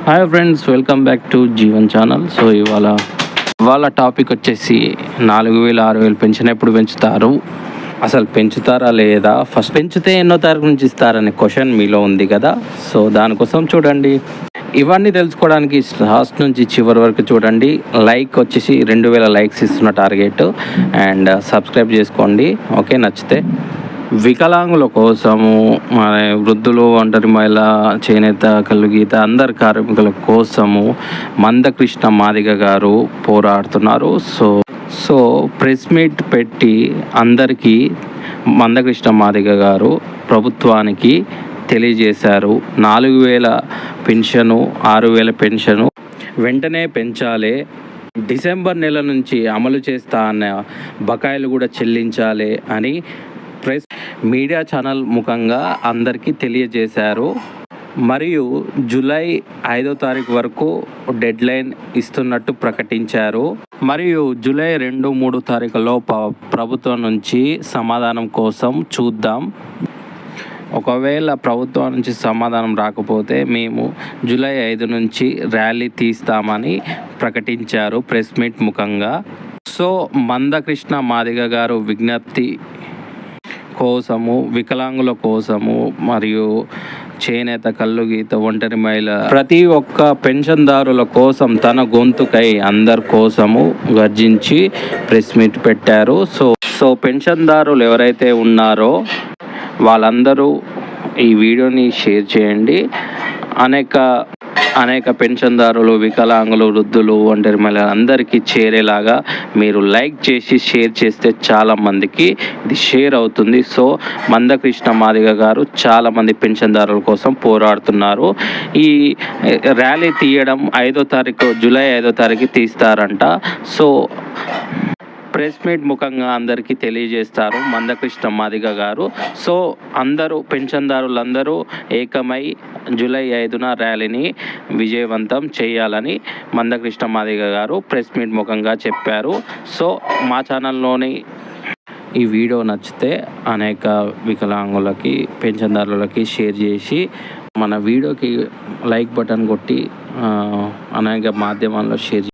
Hi friends, welcome back to Jeevan channel. So ఇవాళ topic వచ్చేసి 4,000 6,000 pension ఎప్పుడు పెంచుతారు, అసలు పెంచుతారా లేదా, ఫస్ట్ పెంచితే ఎన్నో తారీఖు నుంచి ఇస్తారనే క్వశ్చన్ మీలో ఉంది కదా. సో దానికోసం చూడండి, ఇవన్నీ తెలుసుకోవడానికి లాస్ట్ నుంచి చివరి వరకు చూడండి. లైక్ వచ్చేసి 2,000 లైక్స్ ఇస్తున్న టార్గెట్, అండ్ సబ్స్క్రైబ్ చేసుకోండి ఓకే నచ్చితే. వికలాంగుల కోసము, వృద్ధులు, ఒంటరి మహిళ, చేనేత, కల్లుగీత అందరి కార్మికుల కోసము మందకృష్ణ మాదిగ గారు పోరాడుతున్నారు. సో ప్రెస్ మీట్ పెట్టి అందరికీ మందకృష్ణ మాదిగ గారు ప్రభుత్వానికి తెలియజేశారు. 4,000 పెన్షను, 6,000 పెన్షను వెంటనే పెంచాలి, డిసెంబర్ నెల నుంచి అమలు చేస్తా అన్న బకాయిలు కూడా చెల్లించాలి అని ప్రెస్ మీడియా ఛానల్ ముఖంగా అందరికీ తెలియజేశారు. మరియు జూలై 5వ తారీఖు వరకు డెడ్ లైన్ ఇస్తున్నట్టు ప్రకటించారు. మరియు జూలై 2, 3 తారీఖులో ప్రభుత్వం నుంచి సమాధానం కోసం చూద్దాం. ఒకవేళ ప్రభుత్వం నుంచి సమాధానం రాకపోతే మేము జూలై 5 నుంచి ర్యాలీ తీస్తామని ప్రకటించారు ప్రెస్ మీట్ ముఖంగా. సో మందకృష్ణ మాదిగ గారు విజ్ఞప్తి కోసము, వికలాంగుల కోసము, మరియు చేనేత, కల్లుగీత, ఒంటరి మహిళ, ప్రతి ఒక్క పెన్షన్దారుల కోసం తన గొంతుకై అందరి కోసము గర్జించి ప్రెస్ మీట్ పెట్టారు. సో పెన్షన్దారులు ఎవరైతే ఉన్నారో వాళ్ళందరూ ఈ వీడియోని షేర్ చేయండి. అనేక పెన్షన్దారులు, వికలాంగులు, వృద్ధులు, ఒంటరి మహిళలు అందరికీ చేరేలాగా మీరు లైక్ చేసి షేర్ చేస్తే చాలామందికి ఇది షేర్ అవుతుంది. సో మందకృష్ణ మాదిగ గారు చాలామంది పెన్షన్దారుల కోసం పోరాడుతున్నారు. ఈ ర్యాలీ తీయడం 5వ తారీఖు, జూలై 5వ తారీఖు తీస్తారంట. సో ప్రెస్ మీట్ ముఖంగా అందరికీ తెలియజేస్తారు మందకృష్ణ మాదిగ గారు. సో అందరూ పెన్షన్దారులందరూ ఏకమై జూలై 5న ర్యాలీని విజయవంతం చేయాలని మందకృష్ణ మాదిగ గారు ప్రెస్ మీట్ ముఖంగా చెప్పారు. సో మా ఛానల్లోని ఈ వీడియో నచ్చితే అనేక వికలాంగులకి, పెన్షన్దారులకి షేర్ చేసి మన వీడియోకి లైక్ బటన్ కొట్టి అనేక మాధ్యమాల్లో షేర్